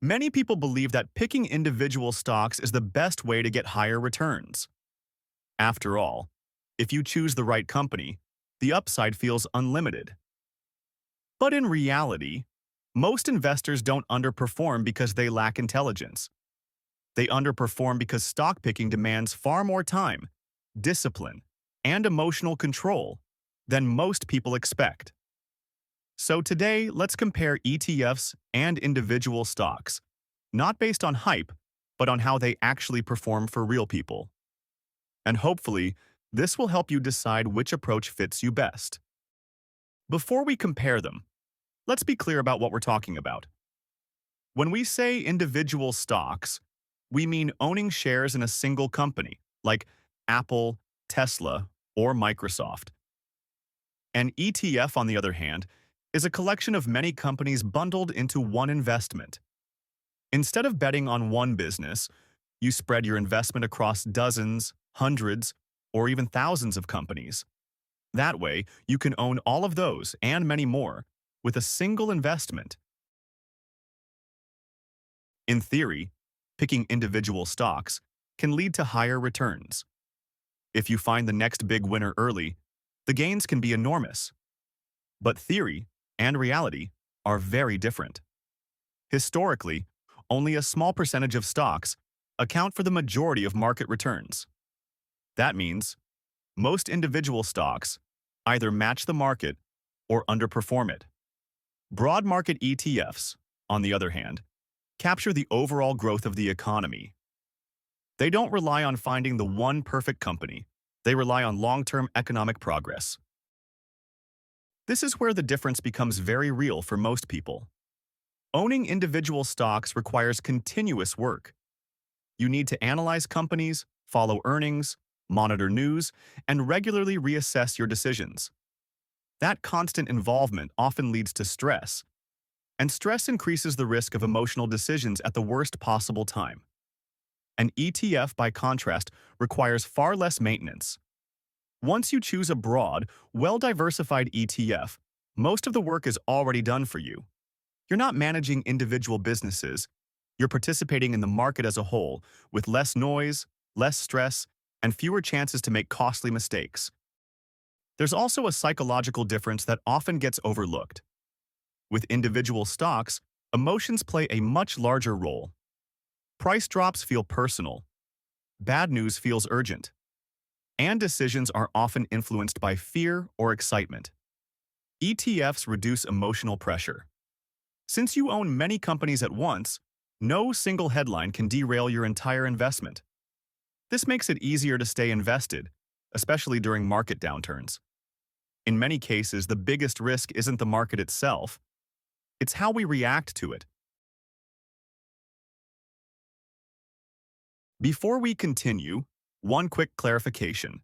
Many people believe that picking individual stocks is the best way to get higher returns. After all, if you choose the right company, the upside feels unlimited. But in reality, most investors don't underperform because they lack intelligence. They underperform because stock picking demands far more time, discipline, and emotional control than most people expect. So today, let's compare ETFs and individual stocks, not based on hype, but on how they actually perform for real people. And hopefully, this will help you decide which approach fits you best. Before we compare them, let's be clear about what we're talking about. When we say individual stocks, we mean owning shares in a single company, like Apple, Tesla, or Microsoft. An ETF, on the other hand, is a collection of many companies bundled into one investment. Instead of betting on one business, you spread your investment across dozens, hundreds, or even thousands of companies. That way, you can own all of those and many more with a single investment. In theory, picking individual stocks can lead to higher returns. If you find the next big winner early, the gains can be enormous. But theory and reality are very different. Historically, only a small percentage of stocks account for the majority of market returns. That means most individual stocks either match the market or underperform it. Broad market ETFs, on the other hand, capture the overall growth of the economy. They don't rely on finding the one perfect company. They rely on long-term economic progress. This is where the difference becomes very real for most people. Owning individual stocks requires continuous work. You need to analyze companies, follow earnings, monitor news, and regularly reassess your decisions. That constant involvement often leads to stress, and stress increases the risk of emotional decisions at the worst possible time. An ETF, by contrast, requires far less maintenance. Once you choose a broad, well-diversified ETF, most of the work is already done for you. You're not managing individual businesses. You're participating in the market as a whole, with less noise, less stress, and fewer chances to make costly mistakes. There's also a psychological difference that often gets overlooked. With individual stocks, emotions play a much larger role. Price drops feel personal. Bad news feels urgent. And decisions are often influenced by fear or excitement. ETFs reduce emotional pressure. Since you own many companies at once, no single headline can derail your entire investment. This makes it easier to stay invested, especially during market downturns. In many cases, the biggest risk isn't the market itself. It's how we react to it. Before we continue, one quick clarification.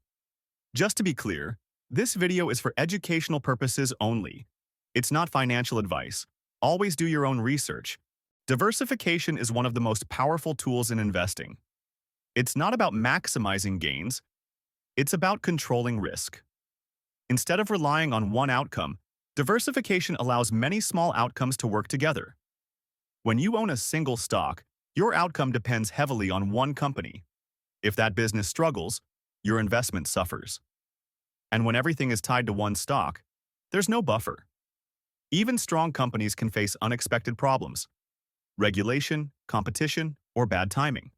Just to be clear, this video is for educational purposes only. It's not financial advice. Always do your own research. Diversification is one of the most powerful tools in investing. It's not about maximizing gains. It's about controlling risk. Instead of relying on one outcome, diversification allows many small outcomes to work together. When you own a single stock, your outcome depends heavily on one company. If that business struggles, your investment suffers. And when everything is tied to one stock, there's no buffer. Even strong companies can face unexpected problems: regulation, competition, or bad timing.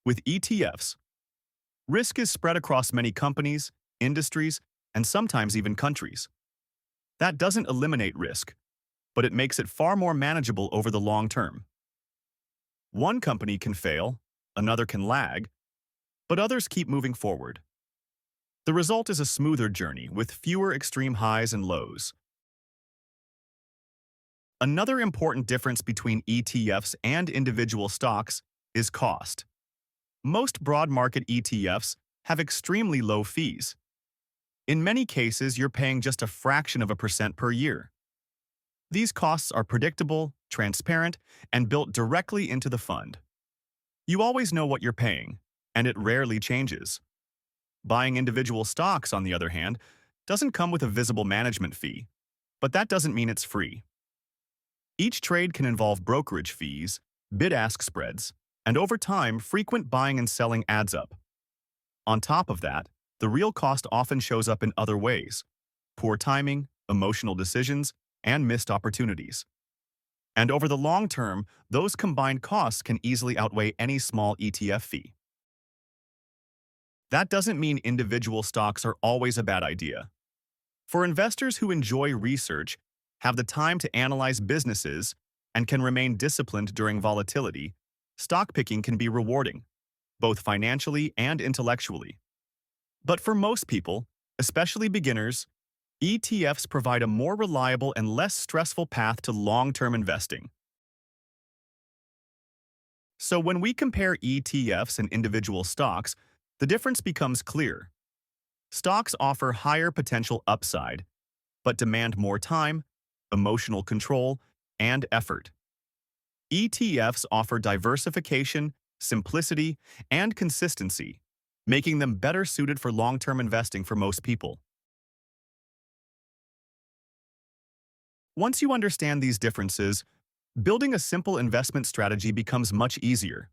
With ETFs, risk is spread across many companies, industries, and sometimes even countries. That doesn't eliminate risk, but it makes it far more manageable over the long term. One company can fail, another can lag, but others keep moving forward. The result is a smoother journey with fewer extreme highs and lows. Another important difference between ETFs and individual stocks is cost. Most broad market ETFs have extremely low fees. In many cases, you're paying just a fraction of a percent per year. These costs are predictable, transparent, and built directly into the fund. You always know what you're paying, and it rarely changes. Buying individual stocks, on the other hand, doesn't come with a visible management fee, but that doesn't mean it's free. Each trade can involve brokerage fees, bid-ask spreads, and over time, frequent buying and selling adds up. On top of that, the real cost often shows up in other ways: poor timing, emotional decisions, and missed opportunities. And over the long term, those combined costs can easily outweigh any small ETF fee. That doesn't mean individual stocks are always a bad idea. For investors who enjoy research, have the time to analyze businesses, and can remain disciplined during volatility, stock picking can be rewarding, both financially and intellectually. But for most people, especially beginners, ETFs provide a more reliable and less stressful path to long-term investing. So when we compare ETFs and individual stocks, the difference becomes clear. Stocks offer higher potential upside, but demand more time, emotional control, and effort. ETFs offer diversification, simplicity, and consistency, making them better suited for long-term investing for most people. Once you understand these differences, building a simple investment strategy becomes much easier.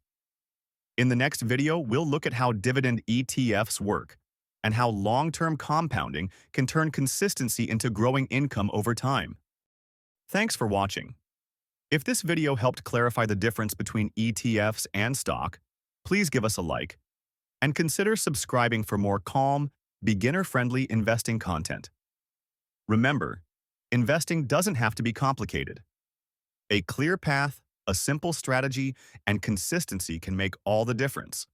In the next video, we'll look at how dividend ETFs work and how long-term compounding can turn consistency into growing income over time. Thanks for watching. If this video helped clarify the difference between ETFs and stock, please give us a like and consider subscribing for more calm, beginner-friendly investing content. Remember, investing doesn't have to be complicated. A clear path, a simple strategy, and consistency can make all the difference.